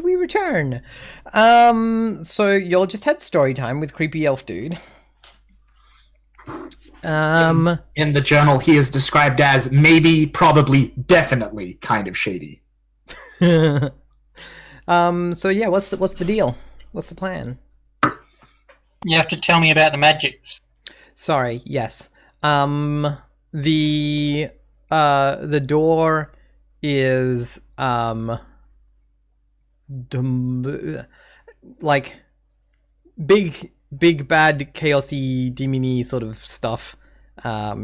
we return? So y'all just had story time with creepy elf dude. In the journal, he is described as maybe, probably, definitely kind of shady. So yeah, what's the deal? What's the plan? You have to tell me about the magic. Sorry, yes. The door is like big bad chaosy demony sort of stuff.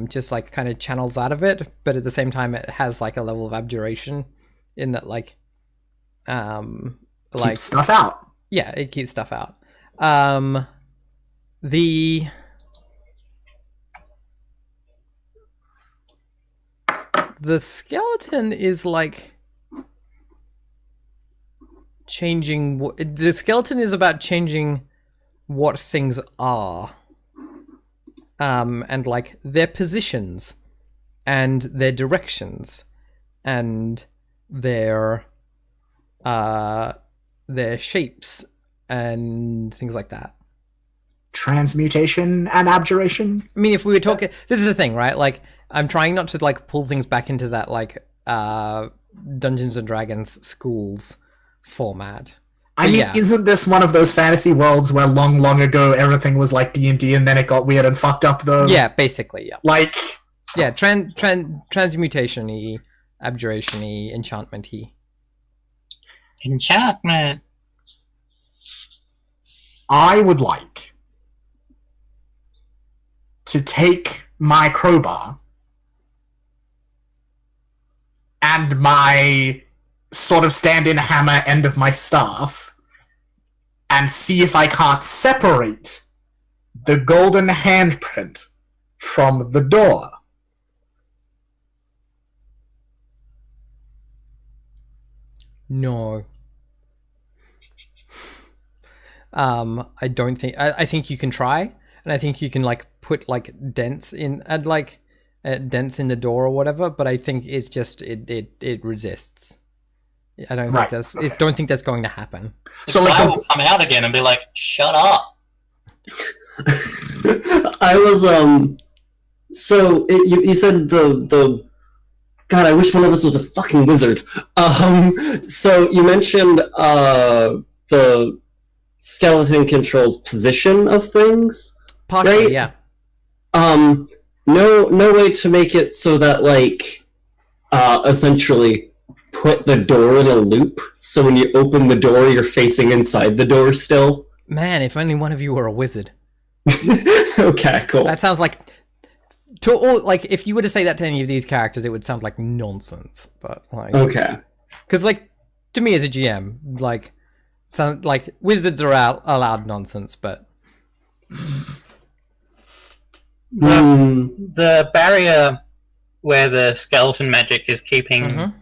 Just like kind of channels out of it, but at the same time it has like a level of abjuration in that like keeps stuff out. Yeah, it keeps stuff out. The skeleton is like changing. The skeleton is about changing what things are, and like their positions, and their directions, and their shapes, and things like that. Transmutation and abjuration. I mean, if we were talking, this is the thing, right? Like, I'm trying not to like pull things back into that like Dungeons and Dragons schools format. I mean, yeah. Isn't this one of those fantasy worlds where long ago everything was like D&D and then it got weird and fucked up though? Yeah, basically, yeah. Like, yeah, transmutation-y, abjuration-y, enchantment-y. Enchantment. I would like to take my crowbar and my sort of stand-in hammer end of my staff and see if I can't separate the golden handprint from the door. No. I don't think... I think you can try, and I think you can like put like dents in and like dents in the door or whatever, but I think it's just it resists. I don't think that's I don't think that's going to happen. So like I will come out again and be like, "Shut up." I was so you said the God, I wish one of us was a fucking wizard. So you mentioned the skeleton controls position of things. Partially, right? Yeah. No way to make it so that like essentially put the door in a loop, so when you open the door you're facing inside the door still. Man, if only one of you were a wizard. Okay, cool. That sounds like to all like if you were to say that to any of these characters, it would sound like nonsense. But like, okay, because like to me as a GM, like sound like wizards are allowed nonsense, but the barrier where the skeleton magic is keeping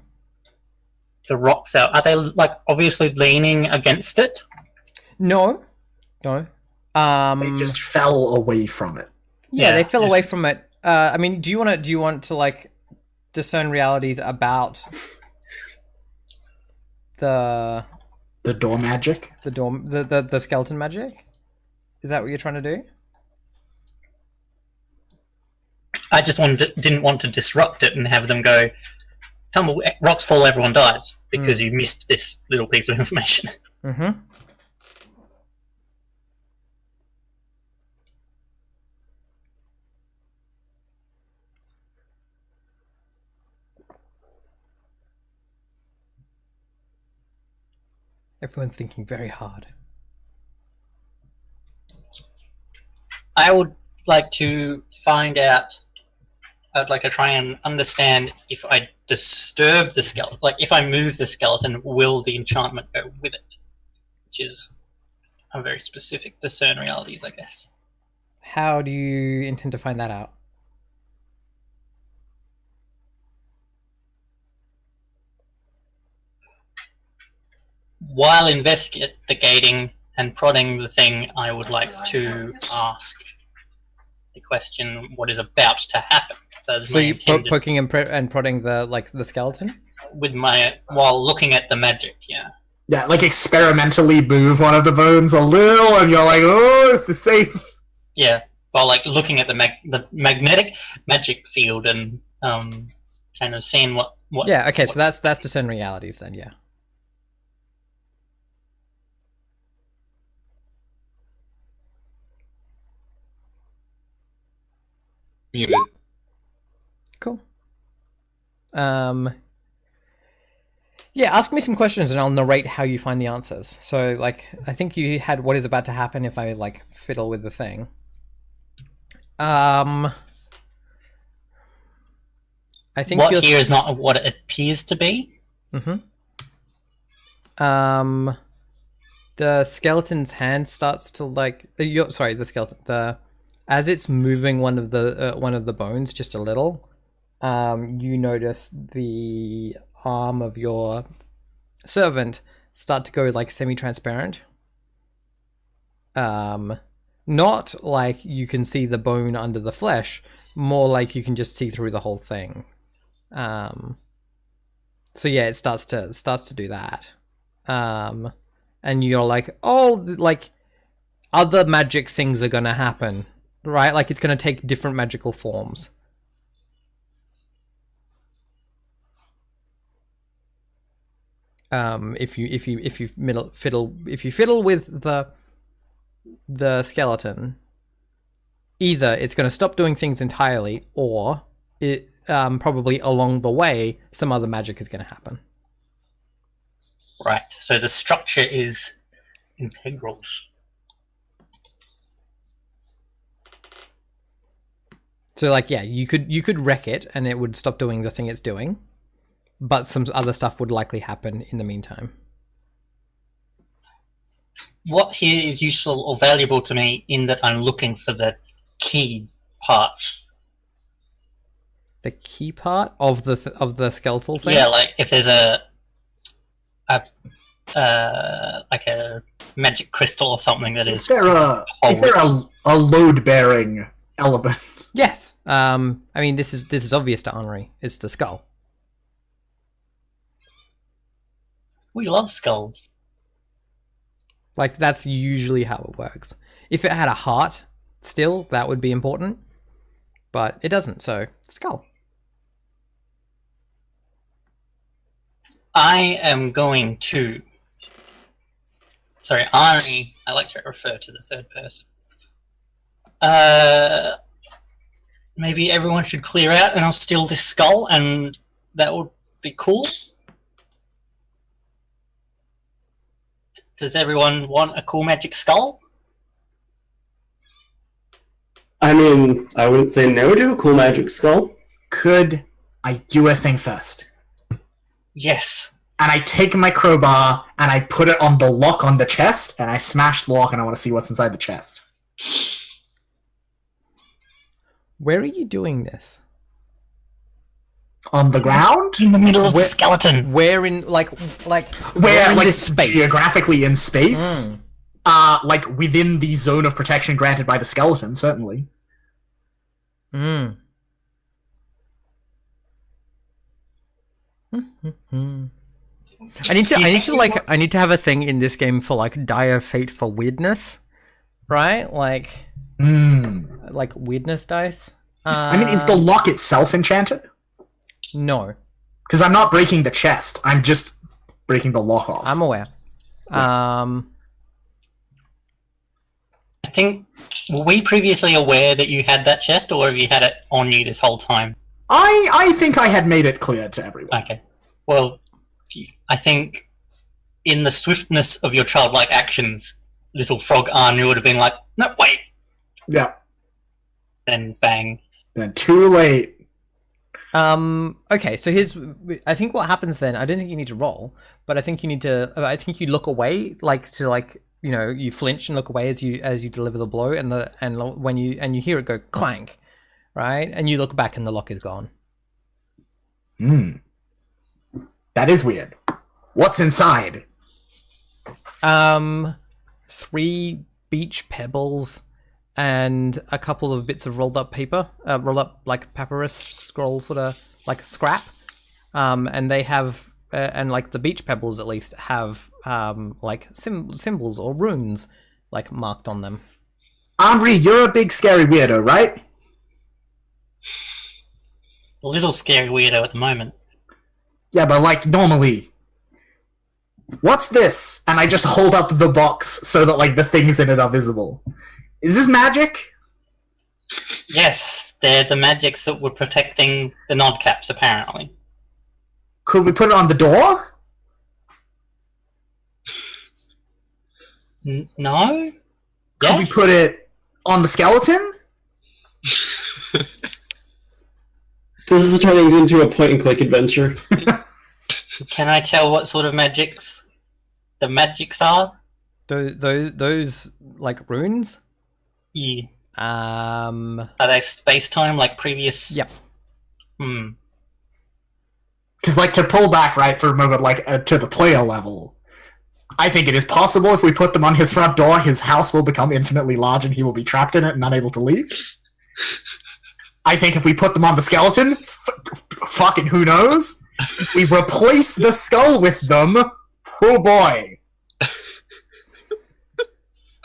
the rocks out, are they like obviously leaning against it? No. They just fell away from it. Yeah, they fell away from it. I mean, do you want to like discern realities about the door magic? The skeleton magic? Is that what you're trying to do? I just didn't want to disrupt it and have them go, rocks fall, everyone dies, because you missed this little piece of information. Mm-hmm. Everyone's thinking very hard. I would like to find out, I'd like to try and understand if I disturb the skeleton, like if I move the skeleton, will the enchantment go with it? Which is a very specific discern realities, I guess. How do you intend to find that out? While investigating and prodding the thing, I would like to ask the question: what is about to happen? So you poking and prodding the skeleton with while looking at the magic, yeah. Yeah, like experimentally move one of the bones a little, and you're like, oh, is this safe? Yeah, while like looking at the magnetic magic field and kind of seeing what. Yeah. Okay. So that's discern realities then. Yeah. Muted. Cool. Yeah, ask me some questions and I'll narrate how you find the answers. So, like, I think you had what is about to happen if I, like, fiddle with the thing. I think what here is not what it appears to be. The skeleton's hand starts to, like... sorry, the skeleton. As it's moving one of the bones just a little, you notice the arm of your servant start to go like semi-transparent. Not like you can see the bone under the flesh, more like you can just see through the whole thing. So yeah, it starts to do that. And you're like, oh, like other magic things are gonna happen, right? Like it's gonna take different magical forms. If you fiddle with the skeleton, either it's going to stop doing things entirely, or it probably along the way some other magic is going to happen. Right. So the structure is integral. So like, yeah, you could wreck it and it would stop doing the thing it's doing. But some other stuff would likely happen in the meantime. What here is useful or valuable to me in that I'm looking for the key part. The key part of the skeletal thing? Yeah, like if there's like a magic crystal or something that is there a load bearing element? Yes. I mean this is obvious to Henri. It's the skull. We love skulls. Like, that's usually how it works. If it had a heart, still, that would be important. But it doesn't, so skull. I am going to... Sorry, I like to refer to the third person. Maybe everyone should clear out and I'll steal this skull, and that would be cool. Does everyone want a cool magic skull? I mean, I wouldn't say no to a cool magic skull. Could I do a thing first? Yes. And I take my crowbar and I put it on the lock on the chest, and I smash the lock, and I want to see what's inside the chest. Where are you doing this? On the ground? In the middle of the skeleton. Where in, like Where, in like, this space? Geographically in space? Like, within the zone of protection granted by the skeleton, certainly. I need to have a thing in this game for, like, dire fate for weirdness. Right? Like weirdness dice. I mean, is the lock itself enchanted? No. Because I'm not breaking the chest. I'm just breaking the lock off. I'm aware. I think, were we previously aware that you had that chest, or have you had it on you this whole time? I think I had made it clear to everyone. Okay. Well, I think in the swiftness of your childlike actions, little frog Arnu would have been like, no, wait! Yeah. Then bang. Then too late. Okay, so I think what happens then, I don't think you need to roll, but I think you look away, like, to, like, you know, you flinch and look away as you deliver the blow, and when you hear it go clank, right? And you look back and the lock is gone. That is weird. What's inside? 3 beach pebbles and a couple of bits of rolled up paper, like papyrus scroll, sort of like scrap. And they have and like the beach pebbles at least have like symbols or runes like marked on them. Henri, you're a big scary weirdo, right? A little scary weirdo at the moment. Yeah, but like normally. What's this? And I just hold up the box so that like the things in it are visible. Is this magic? Yes, they're the magics that were protecting the nod caps, apparently. Could we put it on the door? No? Could we put it on the skeleton? This is turning into a point-and-click adventure. Can I tell what sort of magics the magics are? Those like runes? Yeah. Um. Are they space-time like previous? Yep. Because, like, to pull back, right, for a moment, like, to the player level, I think it is possible if we put them on his front door, his house will become infinitely large and he will be trapped in it and unable to leave. I think if we put them on the skeleton, fucking who knows? If we replace the skull with them, oh boy.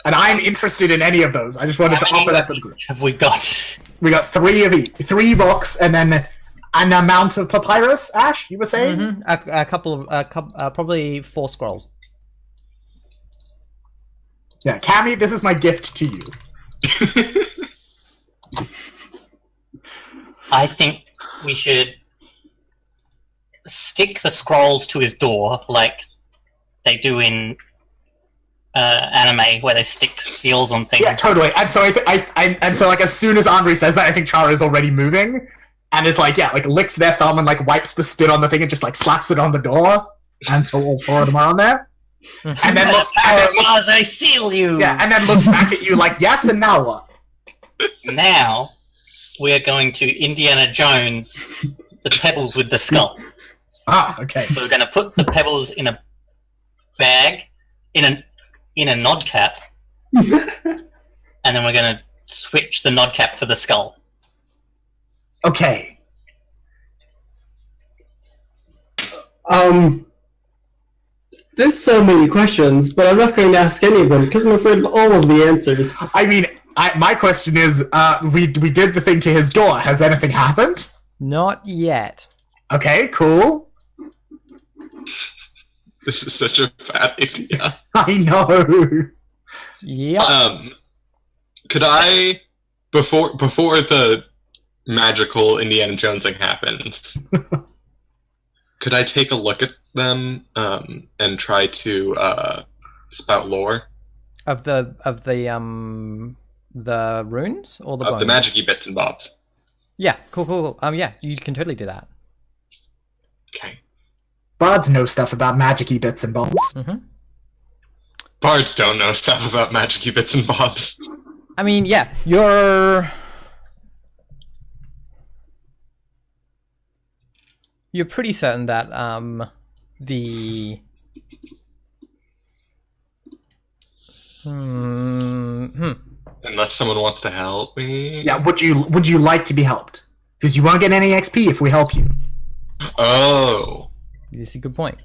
And I'm interested in any of those. I just wanted to offer that to the group. Have we got? We got 3 of each. 3 books, and then an amount of papyrus. Ash, you were saying? Mm-hmm. A couple of probably 4 scrolls. Yeah, Cammy, this is my gift to you. I think we should stick the scrolls to his door, like they do in anime, where they stick seals on things. Yeah, totally. And so so like as soon as Henri says that, I think Chara is already moving, and is like, yeah, like licks their thumb and like wipes the spit on the thing and just like slaps it on the door until all 4 of them are on there. And then looks as I seal you. Yeah, and then looks back at you like, yes, and now what? Now we're going to Indiana Jones, the pebbles with the skull. Ah, okay. So we're going to put the pebbles in a bag, in a nod cap, and then we're going to switch the nod cap for the skull. Okay. There's so many questions, but I'm not going to ask any of them because I'm afraid of all of the answers. I mean, my question is, we did the thing to his door. Has anything happened? Not yet. Okay, cool. This is such a bad idea. I know. Yep. Could I, before the magical Indiana Jones thing happens, could I take a look at them and try to spout lore Of the runes or the of bones? the magic-y bits and bobs? Yeah, cool. Yeah, you can totally do that. Okay. Bards know stuff about magic-y bits and bobs. Mm-hmm. Bards don't know stuff about magic-y bits and bobs. I mean, yeah, you're pretty certain that the Unless someone wants to help me. Yeah, would you like to be helped? Because you won't get any XP if we help you. Oh. That's a good point.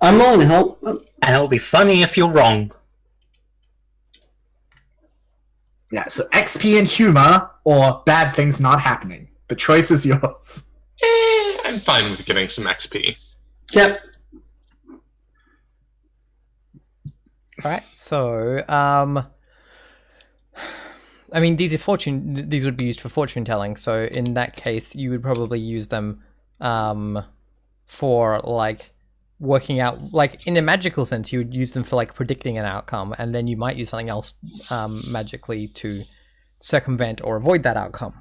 I'm willing to help. And it'll be funny if you're wrong. Yeah, so XP and humor, or bad things not happening. The choice is yours. I'm fine with getting some XP. Yep. Alright, so I mean these would be used for fortune telling, so in that case you would probably use them for like working out, like in a magical sense you would use them for like predicting an outcome, and then you might use something else magically to circumvent or avoid that outcome.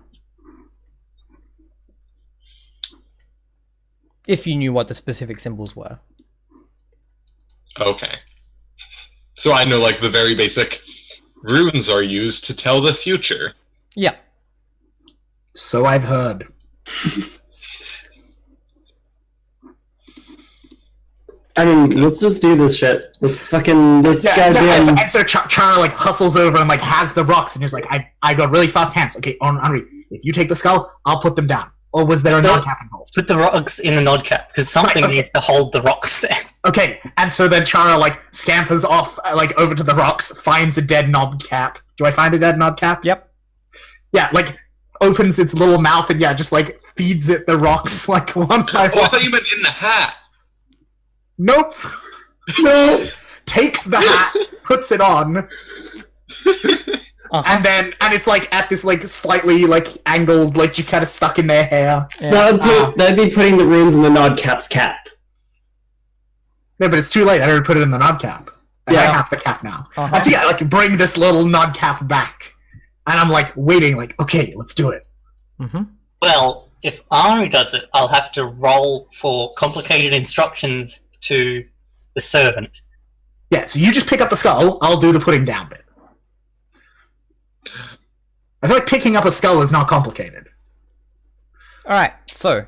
If you knew what the specific symbols were. Okay. So I know, like, the very basic runes are used to tell the future. Yeah. So I've heard. I mean, let's just do this shit. Let's goddamn. And so Chara like hustles over and like has the rocks and is like, I got really fast hands. Okay, Henri, if you take the skull, I'll put them down. Or was there a So- nod cap involved? Put the rocks in the nod cap because something Right, okay. needs to hold the rocks there. Okay, and so then Chara like scampers off like over to the rocks, finds a dead nod cap. Do I find a dead nod cap? Yep. Yeah, like opens its little mouth and just like feeds it the rocks like one by Oh, I one. thought you meant in the hat. Nope. No. Takes the hat, puts it on, Uh-huh. and it's like at this like slightly like angled, like you kind of stuck in their hair. Yeah. That'd be putting the runes in the nod cap's cap. No, but it's too late. I already put it in the nod cap. And I Yeah. have the cap now. Uh-huh. And so yeah, like bring this little nod cap back. And I'm like waiting, like, okay, let's do it. Mm-hmm. Well, if Ari does it, I'll have to roll for complicated instructions to the servant. Yeah, so you just pick up the skull, I'll do the putting down bit. I feel like picking up a skull is not complicated. All right. So,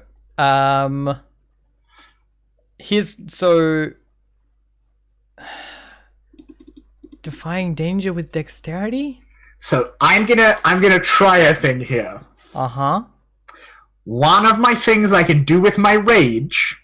defying danger with dexterity. So I'm gonna try a thing here. Uh huh. One of my things I can do with my rage,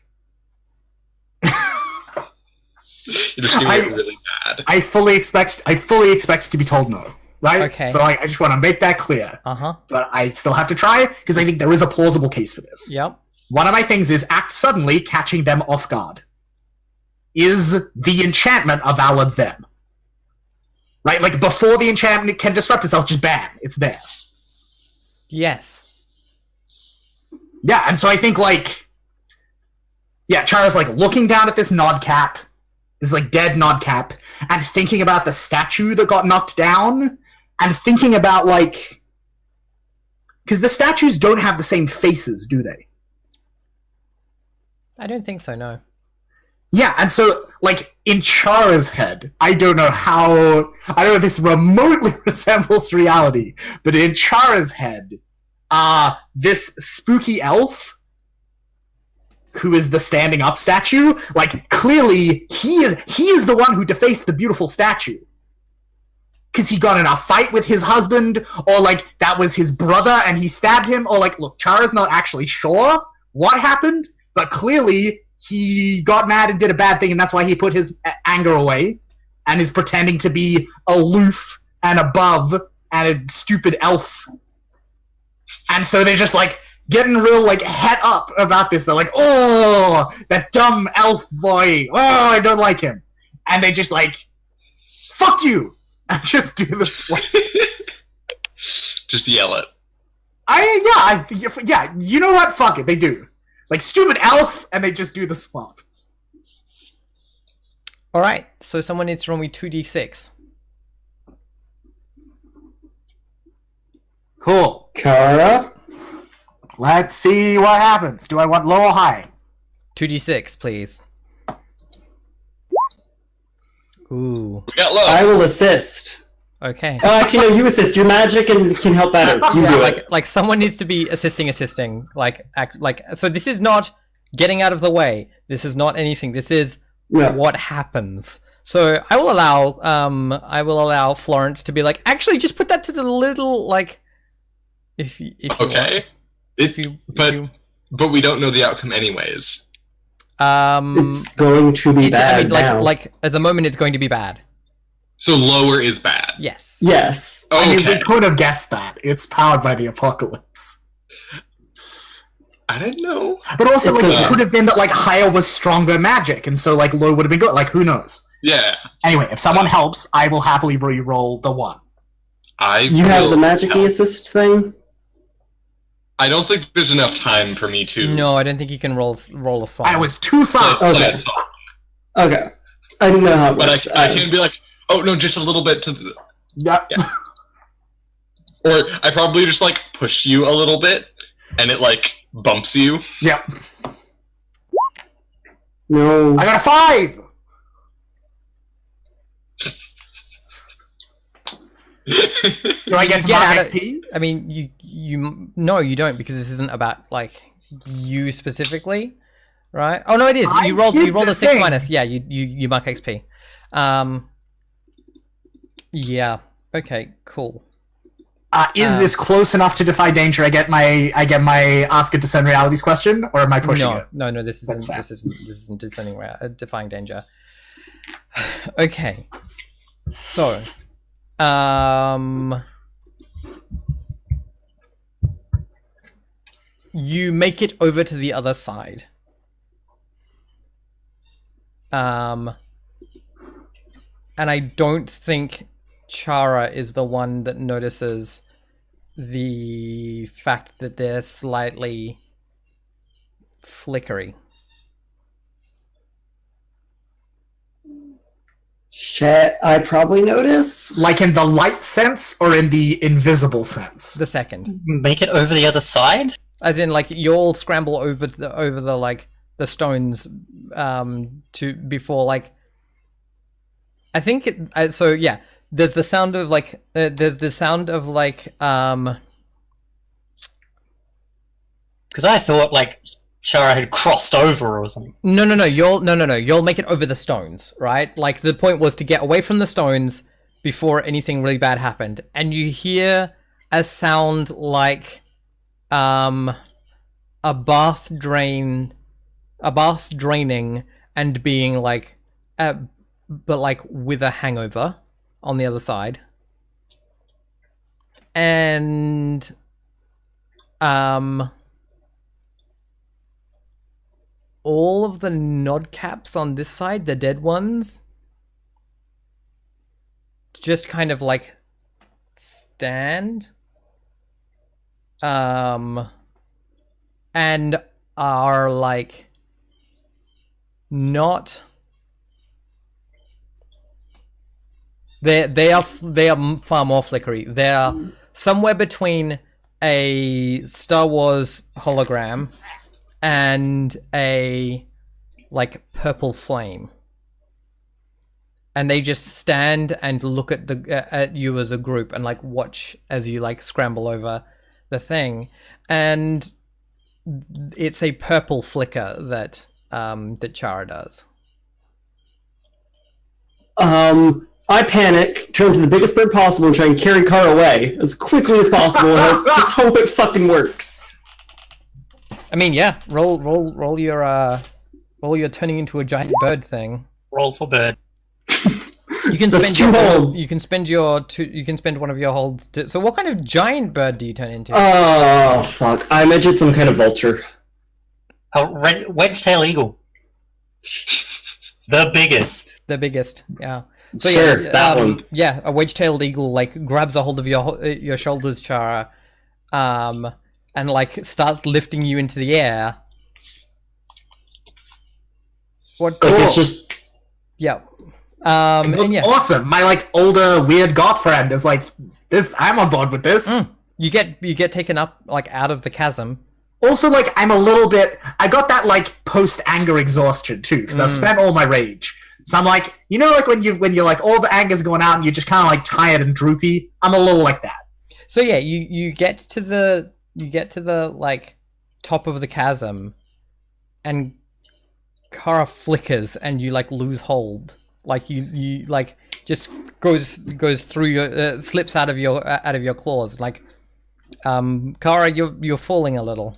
You're just doing it really bad. I fully expect to be told no. Right? Okay. So I just want to make that clear. Uh huh. But I still have to try because I think there is a plausible case for this. Yep. One of my things is act suddenly, catching them off guard. Is the enchantment a valid them? Right? Like, before the enchantment can disrupt itself, just bam, it's there. Yes. Yeah, and so I think, like... Yeah, Chara's, like, looking down at this nod cap, this, like, dead nod cap, and thinking about the statue that got knocked down, and thinking about, like... Because the statues don't have the same faces, do they? I don't think so. No. Yeah, and so, like, in Chara's head, I don't know if this remotely resembles reality, but in Chara's head, this spooky elf, who is the standing up statue, like, clearly, he is the one who defaced the beautiful statue. Because he got in a fight with his husband, or, like, that was his brother and he stabbed him, or, like, look, Chara's not actually sure what happened, but clearly he got mad and did a bad thing, and that's why he put his anger away and is pretending to be aloof and above and a stupid elf. And so they're just like getting real like het up about this. They're like, oh, that dumb elf boy. Oh, I don't like him. And they just like, fuck you, and just do the swap. Just yell it. Yeah, you know what? Fuck it, they do. Like, stupid elf, and they just do the swap. All right. So someone needs to roll me 2d6. Cool. Kara? Let's see what happens. Do I want low or high? 2d6, please. Ooh. We got low. I will assist. Okay. Oh, actually, no, you assist. You're magic and can help better. You do it. Like someone needs to be assisting. So this is not getting out of the way. This is not anything. This is Yeah. what happens. So I will allow Florence to be like, actually, just put that to the little like. If you Okay. But we don't know the outcome anyways. It's going to be bad now. like at the moment, it's going to be bad. So lower is bad. Yes. Yes. Okay. I mean, we could have guessed that. It's powered by the apocalypse. I didn't know. But also, It's like, okay. it could have been that, like, higher was stronger magic, and so, like, low would have been good. Like, who knows? Yeah. Anyway, if someone helps, I will happily re-roll the 1. You have the magic help. assist thing? I don't think there's enough time for me to. No, I don't think you can roll a song. I was too far. play Okay. a song. Okay. I didn't know how it But works. I can be like, oh no, just a little bit to the. Yep. Yeah. Or I probably just like push you a little bit, and it like bumps you. Yep. No. I got a 5! Do I get to Get mark out of- XP? I mean, no, you don't, because this isn't about like you specifically, right? Oh no, it is. I You rolled did a the 6 thing. minus. Yeah, you mark XP. Yeah. Okay. Cool. Is this close enough to defy danger? I get my ask a discern realities question, or am I pushing it? No. This isn't defying danger. Okay. So, you make it over to the other side. And I don't think Chara is the one that notices the fact that they're slightly flickery. Shit, I probably notice. Like in the light sense or in the invisible sense? The second. Make it over the other side? As in, like, you'll scramble over the like the stones to before, like, I think so yeah, there's the sound of like because I thought like Shara had crossed over or something. No, you'll make it over the stones, right? Like, the point was to get away from the stones before anything really bad happened, and you hear a sound like a bath draining and being like but like with a hangover on the other side. And all of the nod caps on this side, the dead ones, just kind of like stand and are like not they are far more flickery. They're somewhere between a Star Wars hologram and a like purple flame, and they just stand and look at you as a group and like watch as you like scramble over the thing, and it's a purple flicker that Chara does. I panic, turn to the biggest bird possible, and try and carry Kara away as quickly as possible. And just hope it fucking works. I mean, yeah. Roll your turning into a giant bird thing. Roll for bird. You can That's spend too your old. You can spend one of your holds. So, what kind of giant bird do you turn into? Oh fuck! I imagine some kind of vulture. A wedge-tail eagle. The biggest. The biggest, yeah. So Sure, yeah, that one. Yeah, a wedge-tailed eagle like grabs a hold of your shoulders, Chara, and like starts lifting you into the air. What? Like it's just Yeah. And yeah, Awesome. My like older weird goth friend is like, this. I'm on board with this. you get taken up like out of the chasm. Also, like, I'm a little bit. I got that like post anger exhaustion too, because I've spent all my rage. So I'm like, you know, like when you're like all the anger's going out and you're just kind of like tired and droopy. I'm a little like that. So yeah, you get to the like top of the chasm, and Kara flickers, and you like lose hold. Like you like just goes through your slips out of your claws. Like Kara, you're falling a little.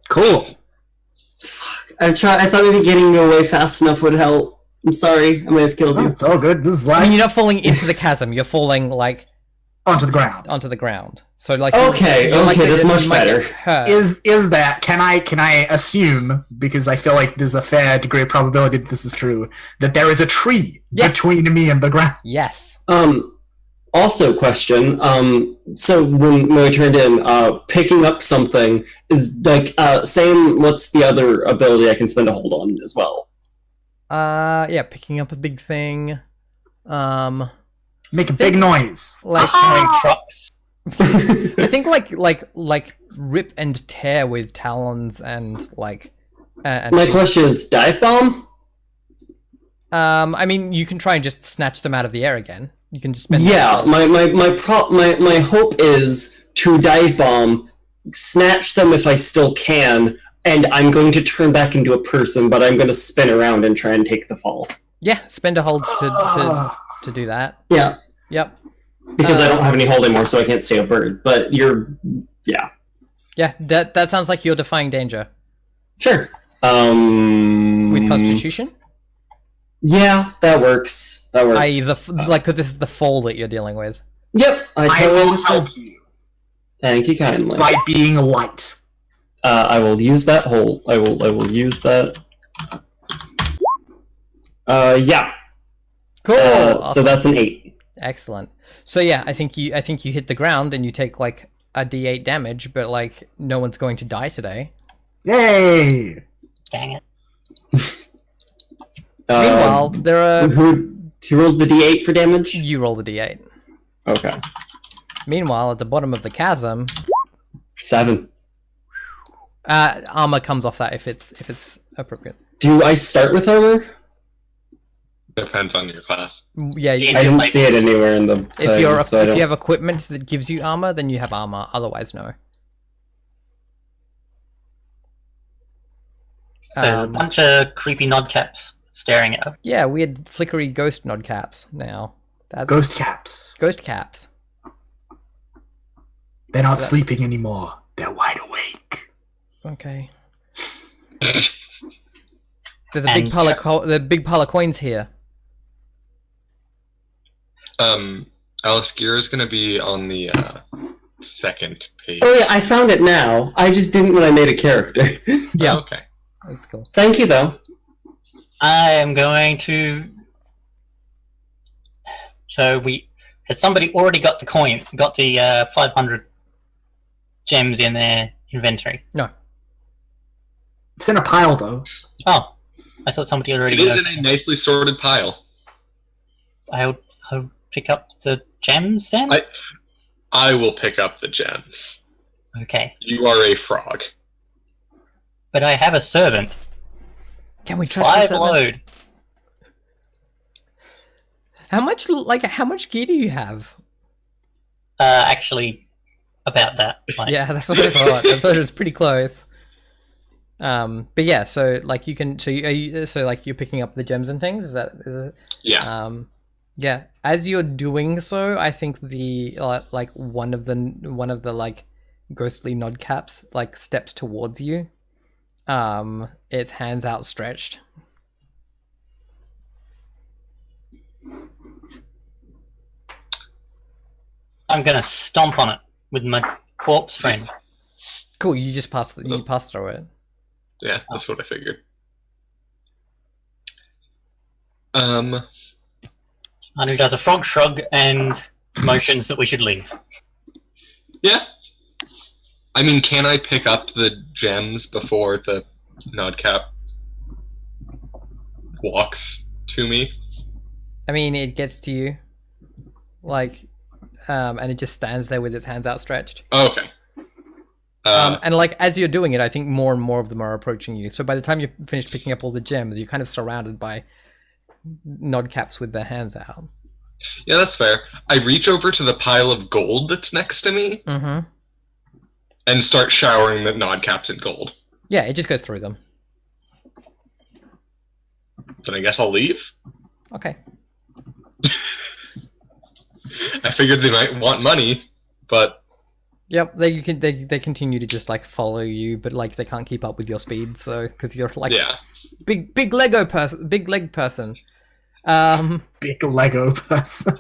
Cool. I thought maybe getting you away fast enough would help. I'm sorry, I may have killed Oh, you. it's all good. This is I life. mean, you're not falling into the chasm. You're falling like Onto the ground. onto the ground. So like Okay, you're okay, that's you much might get better. hurt. Is that? Can I assume, because I feel like there's a fair degree of probability that this is true, that there is a tree Yes. between me and the ground? Yes. Also, question. So when we turned in, picking up something is like same. What's the other ability I can spend a hold on as well? Yeah, picking up a big thing. Make a big noise. Like Destroying trucks. I think like rip and tear with talons and like. And My question is, dive bomb? I mean, you can try and just snatch them out of the air again. You can just spend. Yeah, my hope is to dive bomb, snatch them if I still can, and I'm going to turn back into a person, but I'm going to spin around and try and take the fall. Yeah, spend a hold to do that. Yeah. Yep. Because I don't have any hold anymore, so I can't stay a bird. But you're... Yeah. Yeah, that sounds like you're defying danger. Sure. With Constitution? Yeah, that works. That works. I.e., because this is the fall that you're dealing with. Yep, I I totally will understand. help you Thank you kindly. by being light. I will use that hole. I will use that. Yeah. Cool. So Awesome. that's an 8. Excellent. So yeah, I think you hit the ground and you take like a d8 damage, but like no one's going to die today. Yay! Dang it. Meanwhile, there are Who rolls the d8 for damage? you roll the d8. Okay. Meanwhile, at the bottom of the chasm, 7. armor comes off that if it's appropriate. Do I start with armor? Depends on your class. Yeah, I didn't see it anywhere in the thing, if so I if don't... you have equipment that gives you armor, then you have armor. Otherwise, no. So there's a bunch of creepy nodcaps staring at us. Yeah, weird flickery ghost nod caps now. That's Ghost caps. ghost caps. They're not That's- sleeping anymore. They're wide awake. Okay. There's a big And- big pile of coins here. Alice Gear is going to be on the second page. Oh yeah, I found it now. I just didn't when I made a character. Yeah. Oh, okay. That's cool. Thank you, though. I am going to. So has somebody already got the coin? Got the 500 gems in their inventory? No. It's in a pile, though. Oh, I thought somebody It already. is in a nicely sorted pile. I'll pick up the gems then. I will pick up the gems. Okay, You are a frog. but I have a servant. Can we trust 5 this? load. How much gear do you have? Actually, about that. Like, Yeah, that's what I thought. I thought it was pretty close. But yeah, so like you can, like you're picking up the gems and things. Is it? Yeah. Yeah. As you're doing so, I think the like one of the like ghostly nod caps like steps towards you. Its hands outstretched. I'm gonna stomp on it with my corpse friend. Cool. You just pass through it. Yeah, that's what I figured. Anu does a frog shrug and motions that we should leave. Yeah. I mean, can I pick up the gems before the nodcap walks to me? I mean, it gets to you, like, and it just stands there with its hands outstretched. Oh, okay. And like as you're doing it, I think more and more of them are approaching you. So by the time you finish picking up all the gems, you're kind of surrounded by nod caps with their hands out. Yeah, that's fair. I reach over to the pile of gold that's next to me Mm-hmm. and start showering the nodcaps in gold. Yeah, it just goes through them. Then I guess I'll leave. Okay. I figured they might want money, but Yep. They continue to just like follow you, but like they can't keep up with your speed. So because you're like yeah. big leg person. Big Lego person.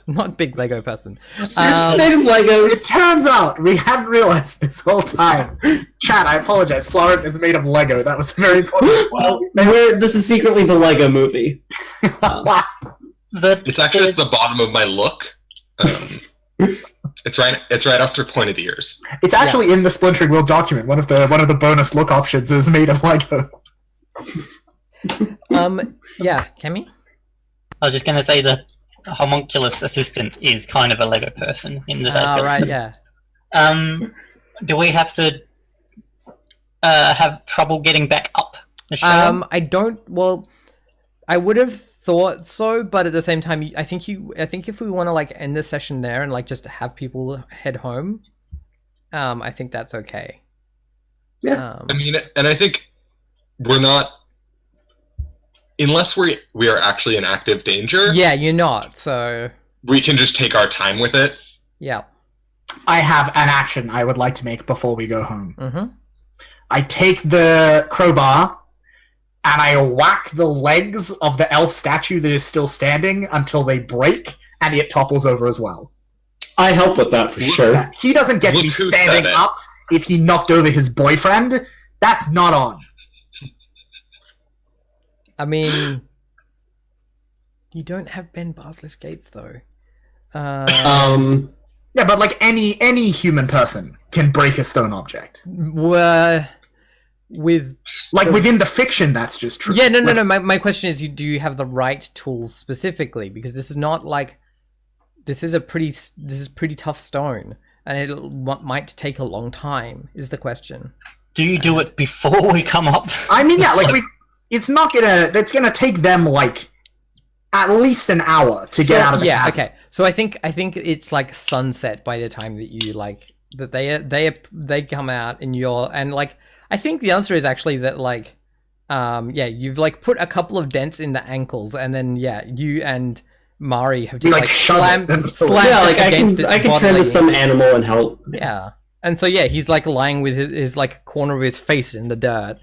Not big Lego person. You're just made of Legos. It turns out we hadn't realized this whole time. Chat, I apologize. Florent is made of Lego. That was very important. Well, This is secretly the Lego movie. It's actually at the bottom of my look. It's right after pointed ears. It's actually in the Splintering World document. One of the bonus look options is made of Lego. Yeah, Kemi? I was just gonna say the homunculus assistant is kind of a Lego person in the day. Right, yeah. Do we have to have trouble getting back up the show? I don't. Well, I would have thought so, but at the same time, I think if we want to like end the session there and like just have people head home, I think that's okay. Yeah. I mean, and I think we're not, unless we are actually in active danger. Yeah, you're not. So We can just take our time with it Yeah. I have an action I would like to make before we go home. Mm-hmm. I take the crowbar and I whack the legs of the elf statue that is still standing until they break and it topples over as well. I help with that for sure. Yeah, he doesn't get to be Look who standing said it. up if he knocked over his boyfriend. That's not on. I mean, you don't have Ben Barsliff Gates though. Yeah, but like any human person can break a stone object. With Like within the fiction, that's just true. yeah, no. Like, My question is, do you have the right tools specifically? Because this is not like this is pretty tough stone, and it might take a long time. Is the question? Do you do it before we come up? I mean, yeah, like it's not gonna. It's gonna take them like at least an hour to get out of the chasm. Okay. So I think it's like sunset by the time that you like that they come out and like I think the answer is actually that like you've like put a couple of dents in the ankles and then you and Mari have just like, like shove slammed it Yeah, like against it I can turn bodily. to some animal and help. Yeah. And so yeah, he's like lying with his like corner of his face in the dirt.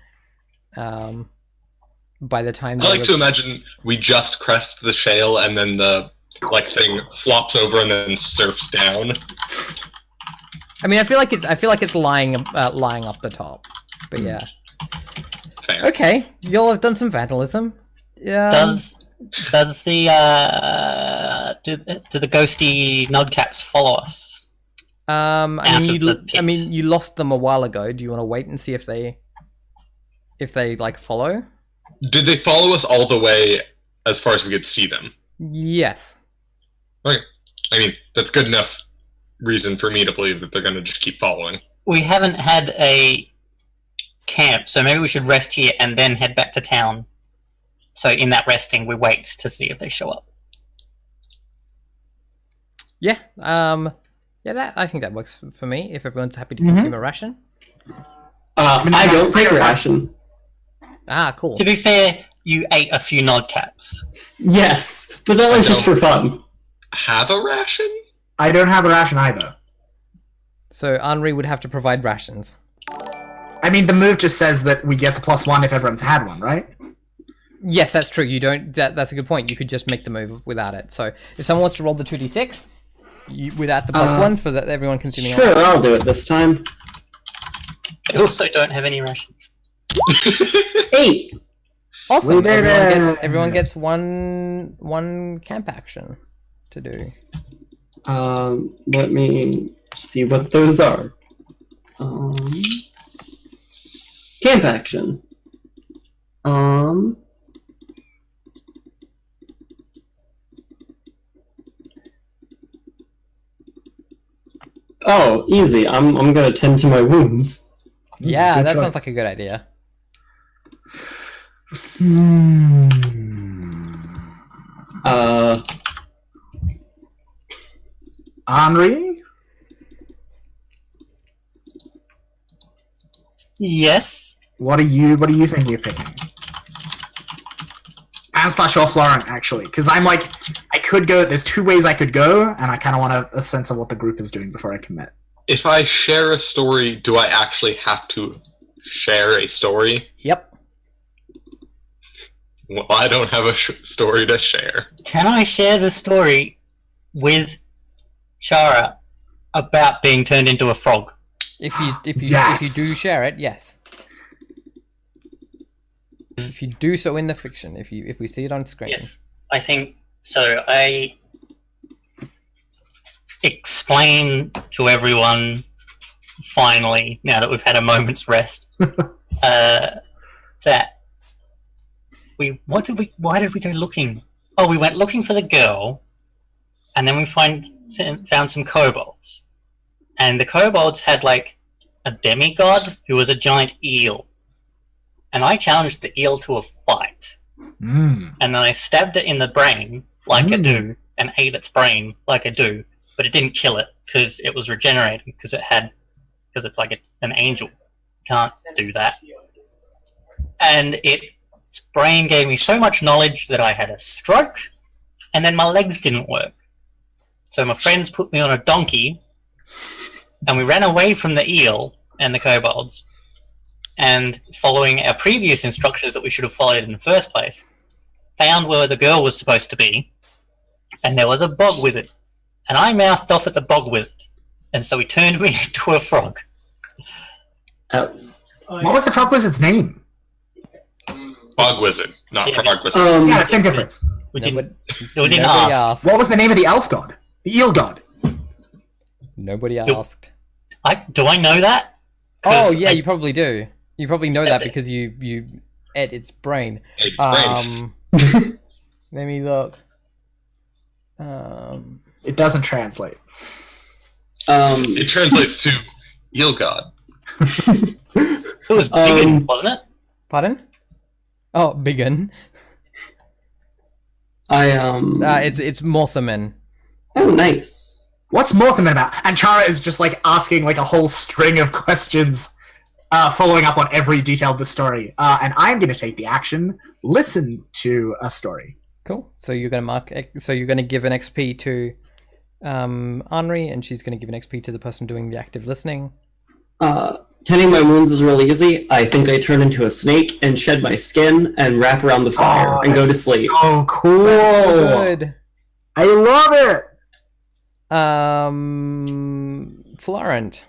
By the time I like to imagine we just crest the shale and then the like thing flops over and then surfs down. I mean, I feel like it's lying up the top. But yeah. Fair. Okay, y'all have done some vandalism. Yeah. Does the do the ghosty nudcaps follow us? I the mean, pit. you lost them a while ago. Do you want to wait and see if they like follow? Did they follow us all the way as far as we could see them? Yes. Okay. I mean, that's good enough reason for me to believe that they're going to just keep following. We haven't had a camp, so maybe we should rest here and then head back to town. So in that resting, we wait to see if they show up. Yeah. That I think that works for me. If everyone's happy to consume a ration. I don't take a ration. Ah, cool. To be fair, you ate a few nodcaps. Yes, but that was just for fun. Have a ration? I don't have a ration either. So Henri would have to provide rations. I mean, the move just says that we get the +1 if everyone's had one, right? Yes, that's true. You don't. That's a good point. You could just make the move without it. So if someone wants to roll the 2d6 without the +1 for that, everyone consuming. Sure, I'll do it this time. I also don't have any rations. 8. Awesome. We did it. Everyone gets one camp action to do. Let me see what those are. Camp action. Oh, easy. I'm gonna tend to my wounds. Yeah, Good that choice. sounds like a good idea. Henri? Yes. What are you thinking you're picking? And slash or Florent, actually. Because I'm like, I could go, there's two ways I could go, and I kind of want a sense of what the group is doing before I commit. If I share a story, do I actually have to share a story? Yep. Well, I don't have a story to share. Can I share the story with Chara about being turned into a frog? If you Yes. do share it, yes. If you do so in the fiction, if we see it on screen. Yes, I think so. I explain to everyone finally, now that we've had a moment's rest, that why did we go looking? Oh, we went looking for the girl, and then we found some kobolds, and the kobolds had like a demigod who was a giant eel, and I challenged the eel to a fight, and then I stabbed it in the brain like I do, and ate its brain like I do, but it didn't kill it because it was regenerating because it's like an angel. Can't do that. And its brain gave me so much knowledge that I had a stroke, and then my legs didn't work. So my friends put me on a donkey, and we ran away from the eel and the kobolds. And following our previous instructions that we should have followed in the first place, found where the girl was supposed to be, and there was a bog wizard. And I mouthed off at the bog wizard, and so he turned me into a frog. What was the frog wizard's name? Bog wizard, not Yeah. frog wizard. Yeah, same difference. We didn't Nobody ask. asked. What was the name of the elf god? The eel god. Nobody asked. Do I know that? Oh 'Cause yeah, I- you probably do. You probably know that Stepped it. because you ate its brain. Hey, French. Let me look. It doesn't translate. It translates to eel god. It was Biggin, wasn't it? Pardon? Oh, Biggin. It's Morthaman. Oh, nice. What's Morthaman about? And Chara is just like asking like a whole string of questions, following up on every detail of the story. And I'm going to take the action, listen to a story. Cool. So you're gonna give an XP to Henri, and she's gonna give an XP to the person doing the active listening. Tending my wounds is really easy. I think I turn into a snake and shed my skin and wrap around the fire and go to that's sleep. So cool. Good. I love it. Florent,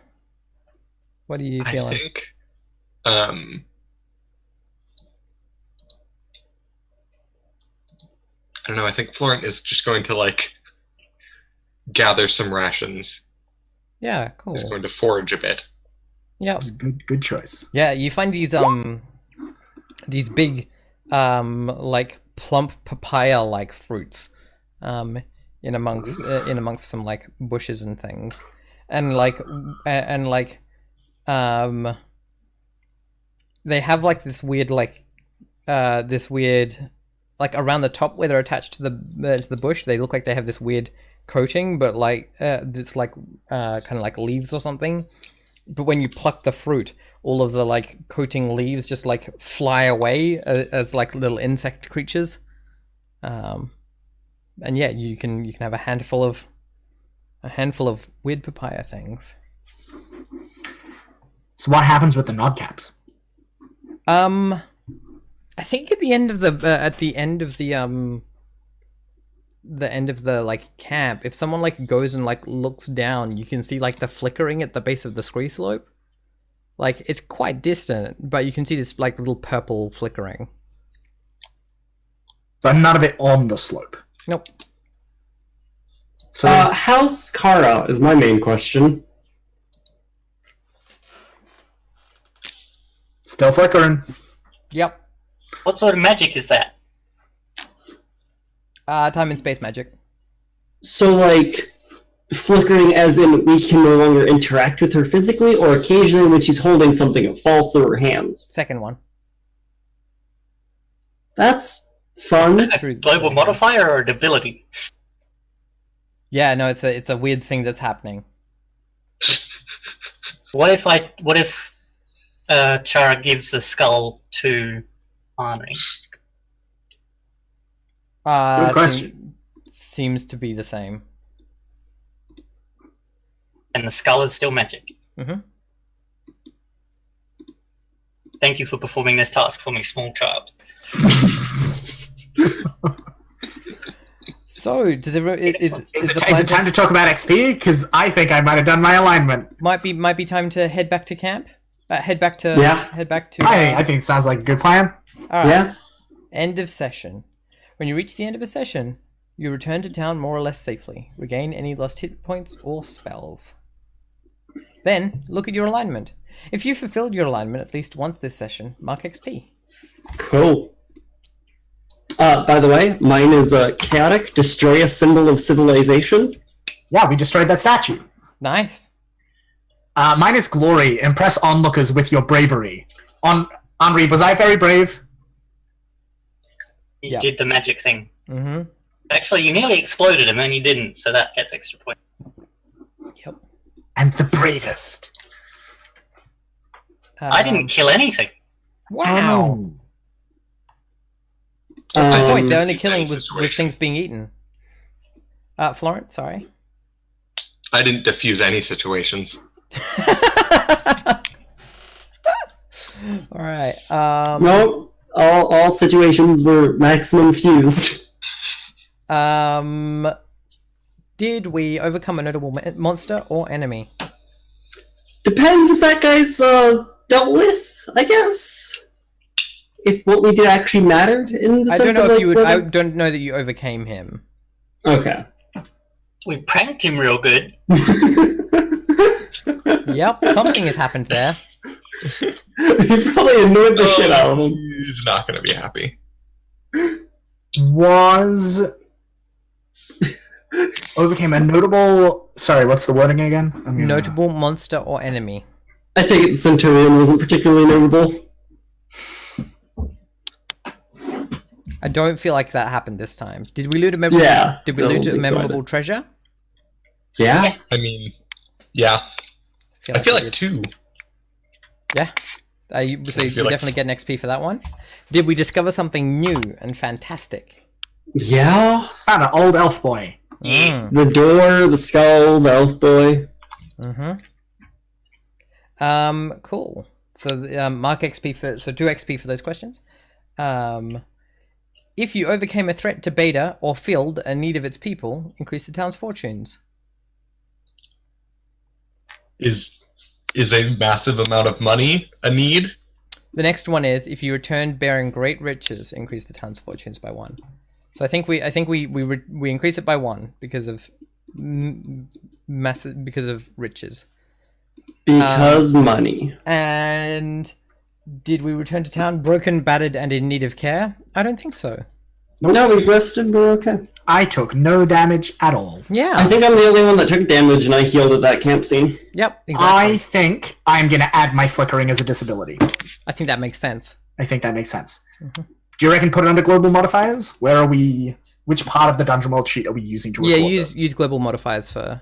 what are you I feeling? think. I don't know. I think Florent is just going to gather some rations. Yeah, cool. He's going to forage a bit. Yeah, That's a good choice. yeah. You find these big plump papaya like fruits in amongst some bushes and things, and they have this weird around the top where they're attached to the bush. They look like they have this weird coating, but this kind of leaves or something. But when you pluck the fruit, all of the coating leaves just fly away as little insect creatures. And yeah, you can have a handful of weird papaya things. So what happens with the nodcaps? I think at the end of the camp, if someone goes and looks down, you can see the flickering at the base of the scree slope. It's quite distant, but you can see this little purple flickering. But none of it on the slope. Nope. So How's Kara is my main question. still flickering. Yep. What sort of magic is that? Time and space magic. So, flickering as in we can no longer interact with her physically, or occasionally when she's holding something, it falls through her hands. Second one. That's fun. A global modifier or an ability? Yeah, no, it's a weird thing that's happening. What if Chara gives the skull to Henri? Good question. Seems to be the same. And the skull is still magic. Mm-hmm. Thank you for performing this task for me, small child. So, does it is Is the it plan time to talk about XP? Because I think I might have done my alignment. might be time to head back to camp? Head back to I think it sounds like a good plan. all right. Yeah. End of session. When you reach the end of a session, you return to town more or less safely. Regain any lost hit points or spells. Then, look at your alignment. If you fulfilled your alignment at least once this session, mark XP. Cool. By the way, mine is chaotic. Destroy a symbol of civilization. Yeah, we destroyed that statue. Nice. Mine is glory. Impress onlookers with your bravery. Henri, was I very brave? You Yeah. did the magic thing. Mm-hmm. Actually, you nearly exploded him and you didn't, so that gets extra points. Yep. I'm the bravest. I didn't kill anything. Wow. Oh. That's my point. The only Good killing thing was situation. things being eaten. Florence, sorry. I didn't diffuse any situations. All right. No, all situations were maximum fused. Did we overcome a notable monster or enemy? Depends if that guy's dealt with, I guess. If what we did actually mattered in the I sense don't know of if like, you would. whether- I don't know that you overcame him. Okay. We pranked him real good. Yep, something has happened there. You probably annoyed the shit out of him. He's not going to be happy. Overcame a notable... Sorry, what's the wording again? Notable monster or enemy. I take it the Centurion wasn't particularly notable. I don't feel like that happened this time. Did we loot a memorable? Yeah, Did we I don't loot a think so memorable treasure? Yeah? Yes. I mean, yeah. I feel we like did. 2. Yeah. So I you feel like- definitely get an XP for that one. Did we discover something new and fantastic? Yeah? Found an old elf boy. Mm. The door, the skull, the elf boy. Cool. So mark XP for 2 XP for those questions. If you overcame a threat to Beta or filled a need of its people, increase the town's fortunes. Is a massive amount of money a need? The next one is if you returned bearing great riches, increase the town's fortunes by 1. So I think we increase it by 1 because of because of riches. Because money. And did we return to town broken, battered, and in need of care? I don't think so. No, we rested, we're okay. I took no damage at all. Yeah. I think I'm the only one that took damage and I healed at that camp scene. Yep. Exactly. I think I'm going to add my flickering as a disability. I think that makes sense. I think that makes sense. Do you reckon put it under global modifiers? Where are we... Which part of the Dungeon World sheet are we using to record use global modifiers for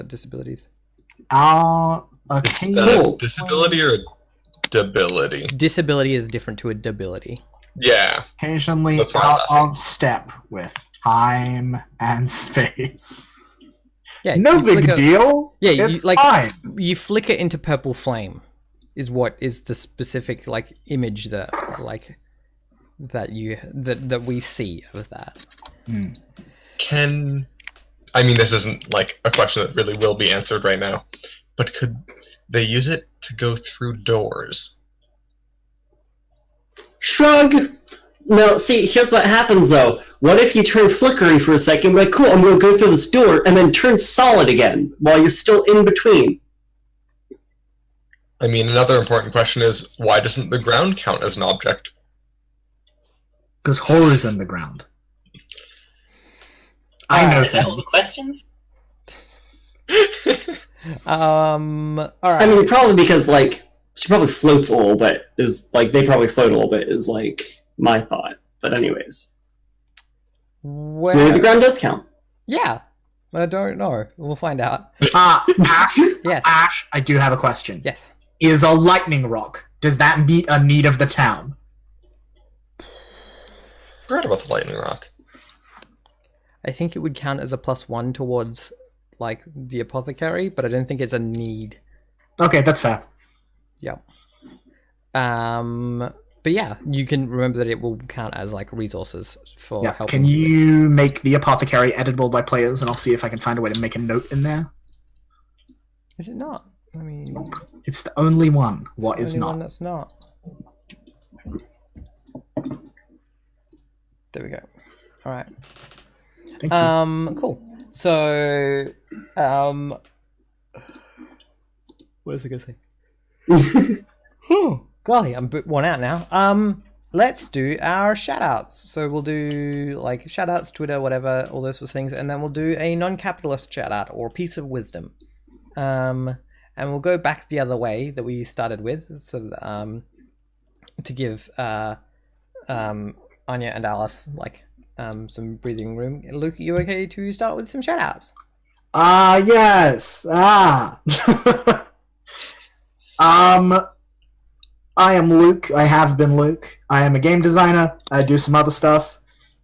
disabilities. Okay. Is that a Cool. disability or a debility? Disability is different to a debility. Yeah. Occasionally That's what I was out asking. of step with time and space. Yeah. No you big flicker- deal. Yeah, you, it's like- fine. You flicker into purple flame, is what is the specific image that that we see of that. I mean, this isn't a question that really will be answered right now, but could they use it to go through doors? Shrug! No, see, here's what happens though. What if you turn flickery for a second, like, cool, I'm gonna go through this door, and then turn solid again, while you're still in between? I mean, another important question is, why doesn't the ground count as an object? Because horror's in the ground. I know Is that all things. the questions? All right. I mean, probably because, she probably floats a little bit, they probably float a little bit, is, my thought. But anyways. well, So maybe the ground does count. yeah. I don't know. We'll find out. Ash, Yes. Ash, I do have a question. Yes. Is a lightning rock, does that meet a need of the town? Forgot about the lightning rock. I think it would count as a +1 towards the apothecary, but I don't think it's a need. Okay, that's fair. Yeah. But yeah, you can remember that it will count as resources for Yeah. helping. Can you make the apothecary editable by players, and I'll see if I can find a way to make a note in there. Is it not? I mean, It's the only one. What it's is the only one not? that's not. There we go. All right. Thank you. Cool. So, what was I gonna say? Golly, I'm a bit worn out now. Let's do our shoutouts. So we'll do shoutouts, Twitter, whatever, all those sorts of things, and then we'll do a non-capitalist shoutout or piece of wisdom. And we'll go back the other way that we started with, so that, to give Anya and Alice some breathing room. Luke, are you okay to start with some shoutouts? Yes. I am Luke. I have been Luke. I am a game designer. I do some other stuff.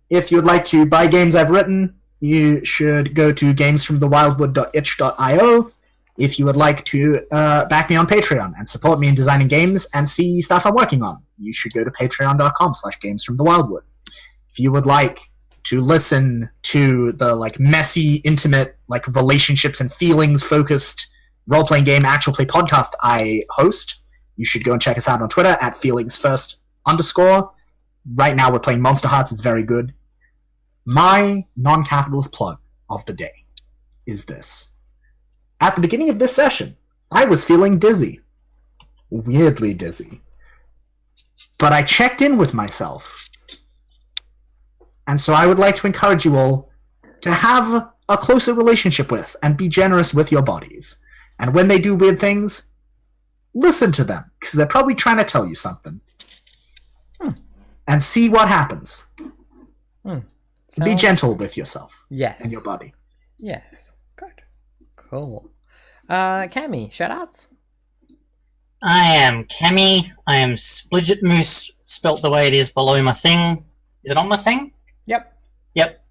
If you would like to buy games I've written, you should go to gamesfromthewildwood.itch.io if you would like to back me on Patreon and support me in designing games and see stuff I'm working on. You should go to patreon.com/gamesfromthewildwood. If you would like to listen to the like messy, intimate, like relationships and feelings focused role-playing game actual play podcast I host, you should go and check us out on Twitter at feelingsfirst_. Right now we're playing Monster Hearts. It's very good. My non-capitalist plug of the day is this. At the beginning of this session, I was feeling dizzy. Weirdly dizzy. But I checked in with myself. And so I would like to encourage you all to have a closer relationship with and be generous with your bodies. And when they do weird things, listen to them, because they're probably trying to tell you something. And see what happens. Be gentle with yourself. Yes. And your body. Yes. Good. Cool. Cammy, shoutouts? I am Cammy. I am Splidget Moose, spelt the way it is below my thing. Is it on my thing? Yep. Yep.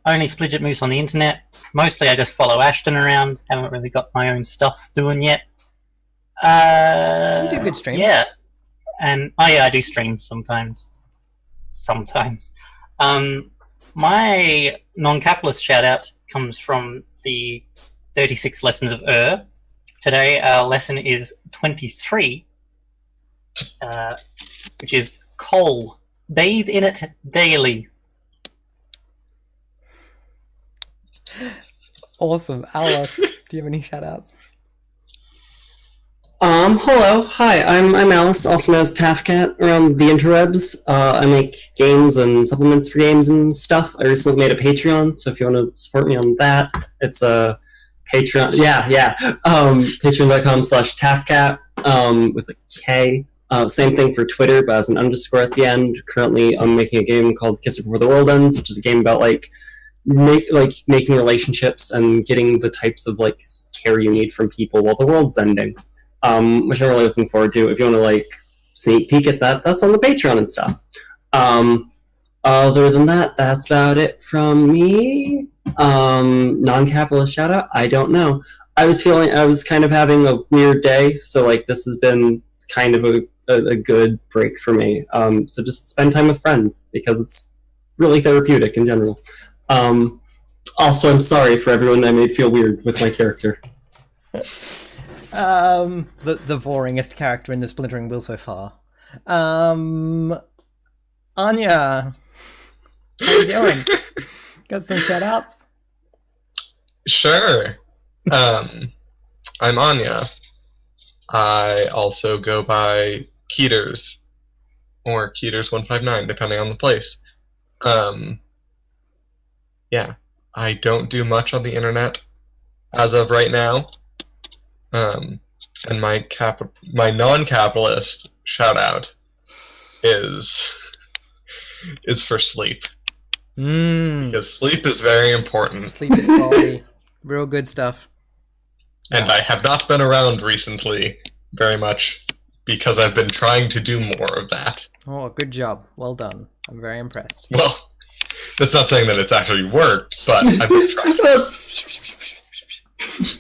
Only Splidget Moose on the internet. Mostly I just follow Ashton around. Haven't really got my own stuff doing yet. You do good streams. Yeah. And I do streams sometimes. My non-capitalist shout-out comes from the 36 lessons of Today our lesson is 23, which is coal. Bathe in it daily. Awesome. Alice, do you have any shout-outs? Hello, hi, I'm Alice, also known as Taffcat around the interwebs. I make games and supplements for games and stuff. I recently made a Patreon, so if you want to support me on that, it's a Patreon, patreon.com/Taffcat, with a K. Same thing for Twitter, but as an underscore at the end. Currently, I'm making a game called Kiss It Before the World Ends, which is a game about, making relationships and getting the types of, care you need from people while the world's ending. Which I'm really looking forward to. If you want to sneak peek at that, that's on the Patreon and stuff. Other than that, that's about it from me. Non-capitalist shout out, I don't know. I was kind of having a weird day, so this has been kind of a good break for me. So just spend time with friends because it's really therapeutic in general. Also, I'm sorry for everyone that I made feel weird with my character. The boringest character in the Splintering Wheel so far. Anya, how you doing? Got some shout-outs? Sure. I'm Anya. I also go by Keeters, or Keeters159, depending on the place. Yeah, I don't do much on the internet as of right now. And my non-capitalist shout out is for sleep. Because sleep is very important. Sleep is quality. Real good stuff. And I have not been around recently very much because I've been trying to do more of that. Oh, good job. Well done. I'm very impressed. Well, that's not saying that it's actually worked, but I've been trying.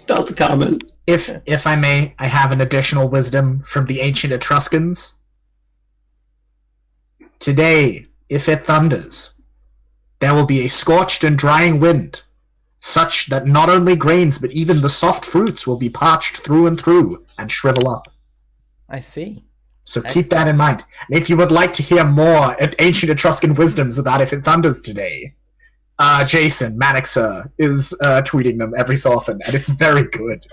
That's a comment. If I may, I have an additional wisdom from the ancient Etruscans. Today, if it thunders, there will be a scorched and drying wind, such that not only grains but even the soft fruits will be parched through and through and shrivel up. I see. So keep that in mind. And if you would like to hear more ancient Etruscan wisdoms about if it thunders today, Jason Manixer is tweeting them every so often, and it's very good.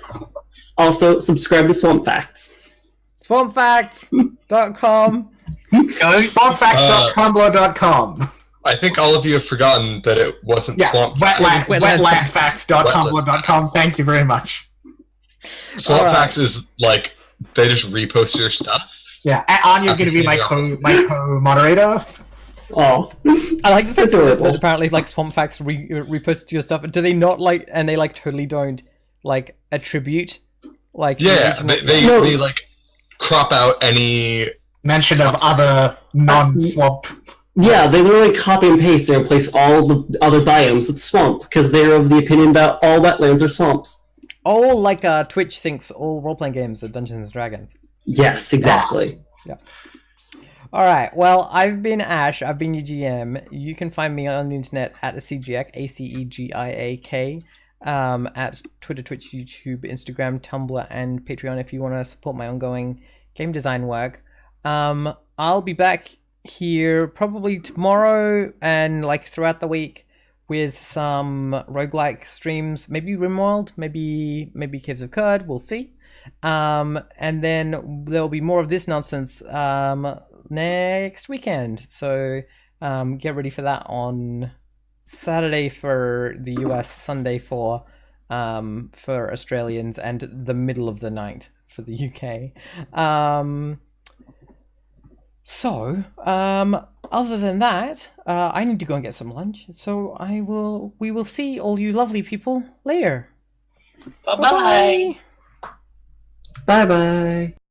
Also, subscribe to Swamp Facts. Swampfacts.com. Swampfacts.tumblr.com. I think all of you have forgotten that it wasn't Swamp Facts. Wetlandfacts.tumblr.com. Thank you very much. Swamp Facts is they just repost your stuff. Yeah, Anya's going to be my co-moderator. Oh, I like the fact that apparently Swamp Facts repost your stuff. Do they not and they totally don't attribute they crop out any mention of other non-swamp Yeah, they literally copy and paste and replace all the other biomes with swamp because they're of the opinion that all wetlands are swamps. Oh, like Twitch thinks all role-playing games are Dungeons and Dragons. Yes, exactly. Yeah. All right. Well, I've been Ash. I've been your GM. You can find me on the internet at Acegiak, ACEGIAK, at Twitter, Twitch, YouTube, Instagram, Tumblr, and Patreon if you want to support my ongoing game design work. I'll be back here probably tomorrow and like throughout the week with some roguelike streams, maybe RimWorld, maybe Caves of Curd, we'll see. And then there'll be more of this nonsense next weekend. So get ready for that on Saturday for the US, Sunday for Australians, and the middle of the night for the UK. Other than that, I need to go and get some lunch. So we will see all you lovely people later. Bye-bye. Bye-bye.